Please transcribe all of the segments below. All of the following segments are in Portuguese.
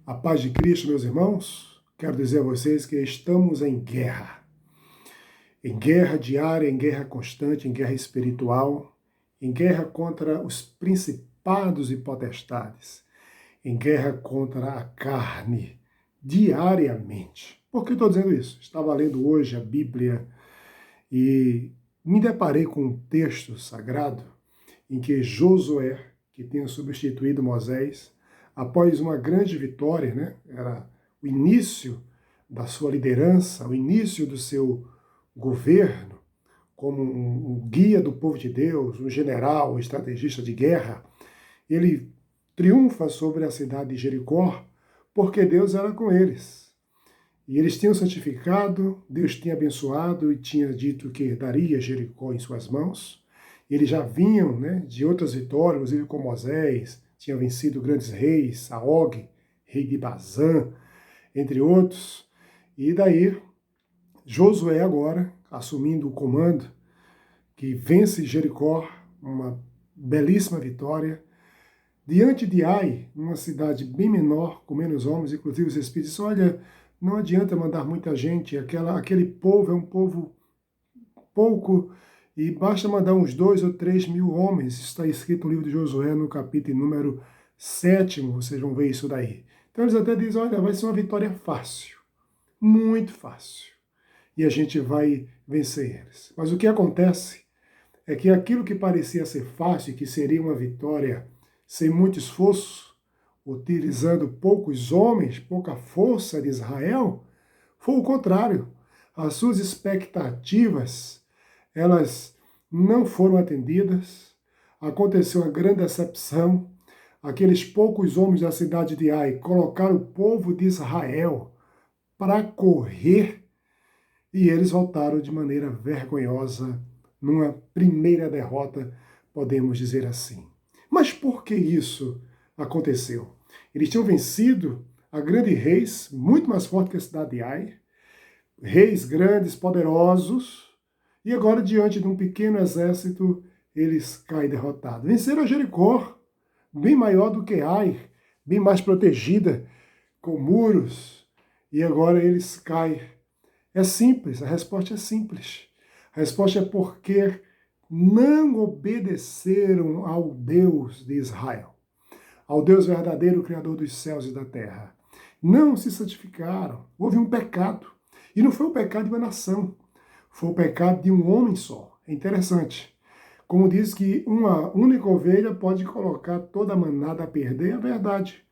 A paz de Cristo, meus irmãos, quero dizer a vocês que estamos em guerra diária, em guerra constante, em guerra espiritual, em guerra contra os principados e potestades, em guerra contra a carne, diariamente. Por que estou dizendo isso? Estava lendo hoje a Bíblia e me deparei com um texto sagrado em que Josué, que tinha substituído Moisés, após uma grande vitória, né? Era o início da sua liderança, o início do seu governo, como um guia do povo de Deus, um general, um estrategista de guerra. Ele triunfa sobre a cidade de Jericó, porque Deus era com eles. E eles tinham santificado, Deus tinha abençoado e tinha dito que daria Jericó em suas mãos. Eles já vinham, né, de outras vitórias, inclusive com Moisés, tinha vencido grandes reis, Saog, rei de Bazã, entre outros. E daí, Josué agora, assumindo o comando, que vence Jericó, uma belíssima vitória, diante de Ai, uma cidade bem menor, com menos homens, inclusive os espíritos dizem, olha, não adianta mandar muita gente, aquele povo é um povo pouco, e basta mandar uns 2 ou 3 mil homens. Está escrito no livro de Josué, no capítulo número 7, vocês vão ver isso daí. Então eles até dizem, olha, vai ser uma vitória fácil, muito fácil, e a gente vai vencer eles. Mas o que acontece é que aquilo que parecia ser fácil, que seria uma vitória sem muito esforço, utilizando poucos homens, pouca força de Israel, foi o contrário. As suas expectativas, elas não foram atendidas, aconteceu uma grande decepção. Aqueles poucos homens da cidade de Ai colocaram o povo de Israel para correr e eles voltaram de maneira vergonhosa, numa primeira derrota, podemos dizer assim. Mas por que isso aconteceu? Eles tinham vencido a grandes reis, muito mais forte que a cidade de Ai, reis grandes, poderosos, e agora, diante de um pequeno exército, eles caem derrotados. Venceram a Jericó, bem maior do que Ai, bem mais protegida, com muros, e agora eles caem. É simples, a resposta é simples. A resposta é porque não obedeceram ao Deus de Israel, ao Deus verdadeiro, Criador dos céus e da terra. Não se santificaram. Houve um pecado. E não foi o pecado de uma nação, foi o pecado de um homem só. É interessante. Como diz que uma única ovelha pode colocar toda a manada a perder, é verdade.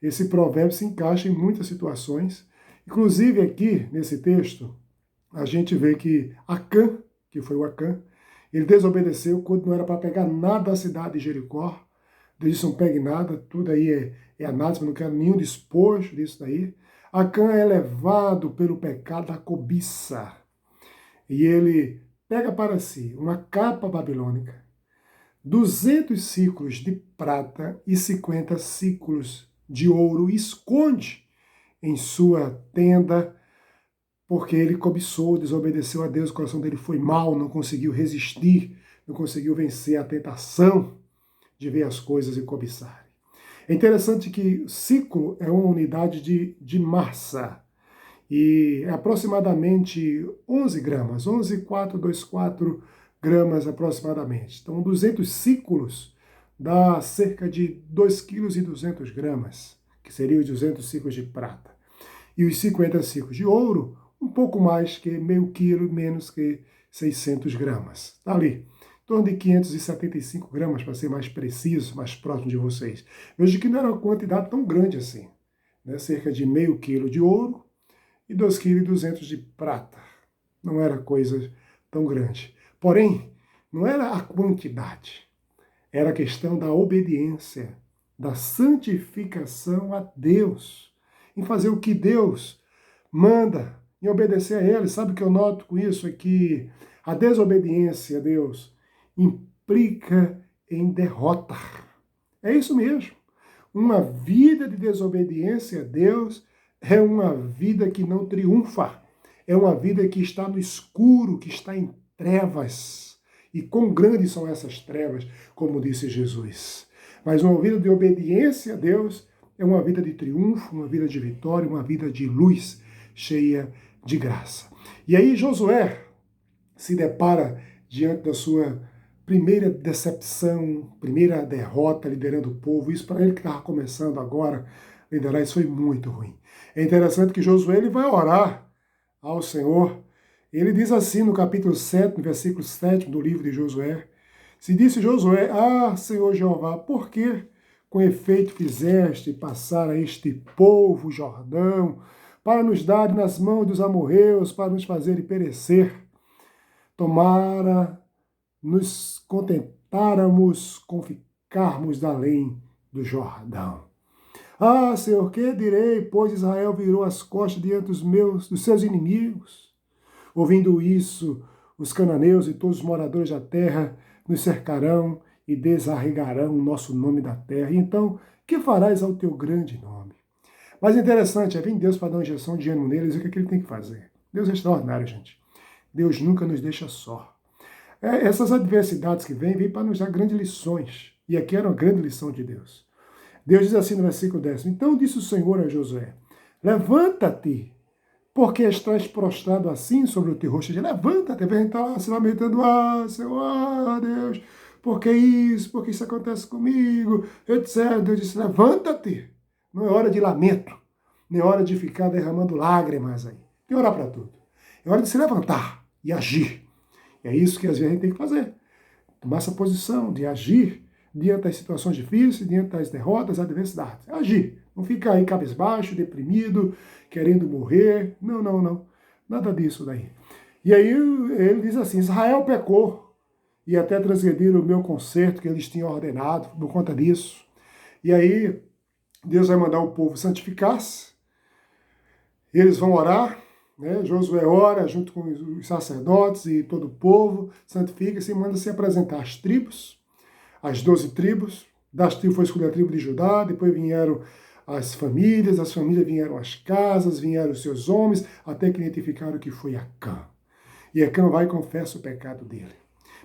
Esse provérbio se encaixa em muitas situações. Inclusive aqui, nesse texto, a gente vê que Acã, que foi o Acã, ele desobedeceu quando não era para pegar nada da cidade de Jericó. Deus disse, não pegue nada, tudo aí é anátema, não quero nenhum despojo disso daí. Acã é levado pelo pecado da cobiça. E ele pega para si uma capa babilônica, 200 ciclos de prata e 50 ciclos de ouro, e esconde em sua tenda, porque ele cobiçou, desobedeceu a Deus, o coração dele foi mau, não conseguiu resistir, não conseguiu vencer a tentação de ver as coisas e cobiçar. É interessante que ciclo é uma unidade de massa, e é aproximadamente 11 gramas, 11,424 gramas aproximadamente. Então, 200 ciclos dá cerca de 2,2 kg, que seriam os 200 ciclos de prata. E os 50 ciclos de ouro, um pouco mais que meio quilo, menos que 600 gramas. Está ali, em torno de 575 gramas, para ser mais preciso, mais próximo de vocês. Veja que não era uma quantidade tão grande assim, né? Cerca de meio quilo de ouro e 2,2 kg de prata. Não era coisa tão grande. Porém, não era a quantidade, era a questão da obediência, da santificação a Deus, em fazer o que Deus manda, em obedecer a Ele. Sabe o que eu noto com isso? É que a desobediência a Deus implica em derrota. É isso mesmo. Uma vida de desobediência a Deus é uma vida que não triunfa. É uma vida que está no escuro, que está em trevas. E quão grandes são essas trevas, como disse Jesus. Mas uma vida de obediência a Deus é uma vida de triunfo, uma vida de vitória, uma vida de luz cheia de graça. E aí Josué se depara diante da sua primeira decepção, primeira derrota liderando o povo. Isso para ele que estava começando agora a liderar, isso foi muito ruim. É interessante que Josué ele vai orar ao Senhor. Ele diz assim no capítulo 7, no versículo 7 do livro de Josué: se disse Josué, Senhor Jeová, por que com efeito fizeste passar a este povo Jordão, para nos dar nas mãos dos amorreus, para nos fazerem perecer? Tomara nos contentáramos com ficarmos além do Jordão. Senhor, que direi, pois Israel virou as costas diante dos seus inimigos? Ouvindo isso, os cananeus e todos os moradores da terra nos cercarão e desarregarão o nosso nome da terra. E então, que farás ao teu grande nome? Mas interessante, vem Deus para dar uma injeção de ânimo neles, e o que ele tem que fazer? Deus é extraordinário, gente. Deus nunca nos deixa só. Essas adversidades que vêm para nos dar grandes lições. E aqui era uma grande lição de Deus. Deus diz assim no versículo 10: então disse o Senhor a Josué: levanta-te, porque estás prostrado assim sobre o teu rosto. Levanta-te, vem estar lá se lamentando: Senhor, Deus, por que isso? Por que isso acontece comigo? Etc. Deus disse: levanta-te. Não é hora de lamento, nem é hora de ficar derramando lágrimas aí. Tem hora para tudo. É hora de se levantar e agir. E é isso que às vezes a gente tem que fazer. Tomar essa posição de agir diante das situações difíceis, diante das derrotas, das adversidades. Agir. Não ficar aí cabisbaixo, deprimido, querendo morrer. Não, não, não. Nada disso daí. E aí ele diz assim: Israel pecou e até transgrediram o meu concerto que eles tinham ordenado por conta disso. E aí Deus vai mandar o povo santificar-se. Eles vão orar. Josué ora junto com os sacerdotes e todo o povo, santifica-se e manda se apresentar às tribos, as 12 tribos. Das tribos foi escolhida a tribo de Judá, depois vieram as famílias vieram as casas, vieram os seus homens, até que identificaram que foi Acã. E Acã vai e confessa o pecado dele.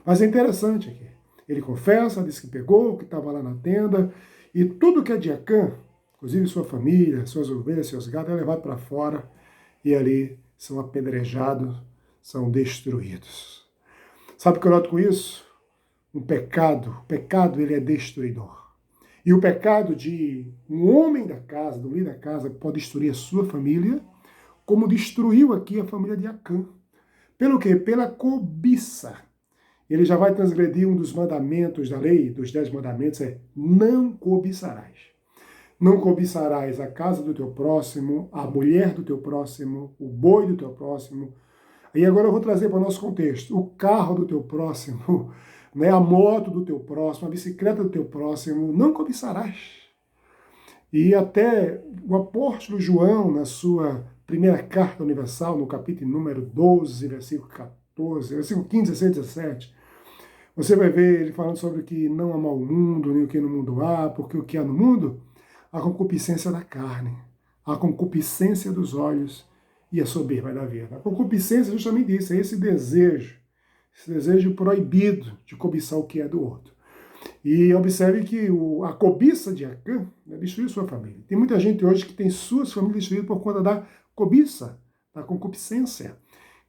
Mas é interessante aqui, ele confessa, diz que pegou, que estava lá na tenda, e tudo que é de Acã, inclusive sua família, suas ovelhas, seus gados, é levado para fora, e ali são apedrejados, são destruídos. Sabe o que eu noto com isso? O pecado ele é destruidor. E o pecado de um homem da casa, do líder da casa, pode destruir a sua família, como destruiu aqui a família de Acã. Pelo quê? Pela cobiça. Ele já vai transgredir um dos mandamentos da lei, dos 10 mandamentos, é não cobiçarás. Não cobiçarás a casa do teu próximo, a mulher do teu próximo, o boi do teu próximo. E agora eu vou trazer para o nosso contexto: o carro do teu próximo, a moto do teu próximo, a bicicleta do teu próximo, não cobiçarás. E até o apóstolo João, na sua primeira carta universal, no capítulo número 12, versículo 14, versículo 15, 16, 17, você vai ver ele falando sobre que não amar o mundo, nem o que no mundo há, porque o que há no mundo, a concupiscência da carne, a concupiscência dos olhos e a soberba da vida. A concupiscência justamente isso, é esse desejo proibido de cobiçar o que é do outro. E observe que a cobiça de Acã destruiu sua família. Tem muita gente hoje que tem suas famílias destruídas por conta da cobiça, da concupiscência.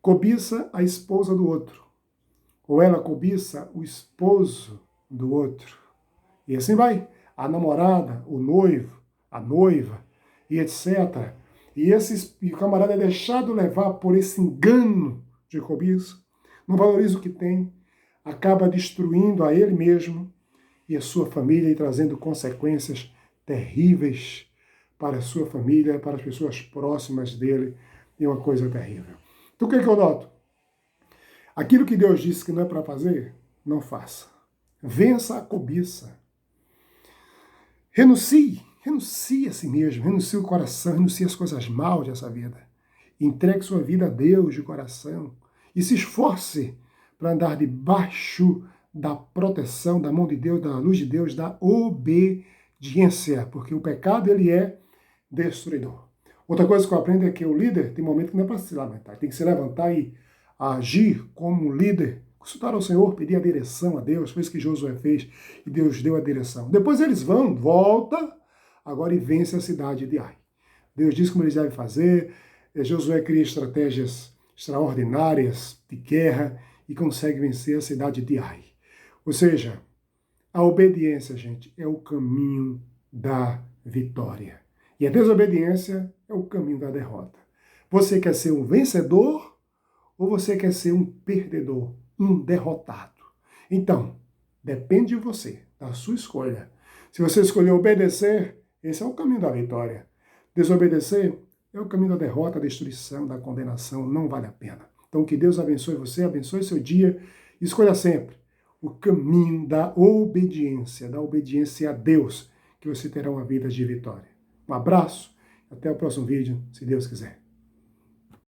Cobiça a esposa do outro, ou ela cobiça o esposo do outro. E assim vai. A namorada, o noivo, a noiva, e etc. E o camarada é deixado levar por esse engano de cobiça, não valoriza o que tem, acaba destruindo a ele mesmo e a sua família e trazendo consequências terríveis para a sua família, para as pessoas próximas dele, e uma coisa terrível. Então o que eu noto? Aquilo que Deus disse que não é para fazer, não faça. Vença a cobiça. Renuncie a si mesmo, renuncie o coração, renuncie as coisas mal dessa vida. Entregue sua vida a Deus de coração e se esforce para andar debaixo da proteção, da mão de Deus, da luz de Deus, da obediência, porque o pecado ele é destruidor. Outra coisa que eu aprendo é que o líder tem momento que não é para se lamentar, tem que se levantar e agir como líder, consultar ao Senhor, pedir a direção a Deus. Foi isso que Josué fez e Deus deu a direção. Depois eles volta agora e vence a cidade de Ai. Deus diz como eles devem fazer, Josué cria estratégias extraordinárias de guerra e consegue vencer a cidade de Ai. Ou seja, a obediência, gente, é o caminho da vitória. E a desobediência é o caminho da derrota. Você quer ser um vencedor ou você quer ser um perdedor, um derrotado? Então, depende de você, da sua escolha. Se você escolher obedecer, esse é o caminho da vitória. Desobedecer é o caminho da derrota, da destruição, da condenação, não vale a pena. Então, que Deus abençoe você, abençoe seu dia. Escolha sempre o caminho da obediência a Deus, que você terá uma vida de vitória. Um abraço, até o próximo vídeo, se Deus quiser.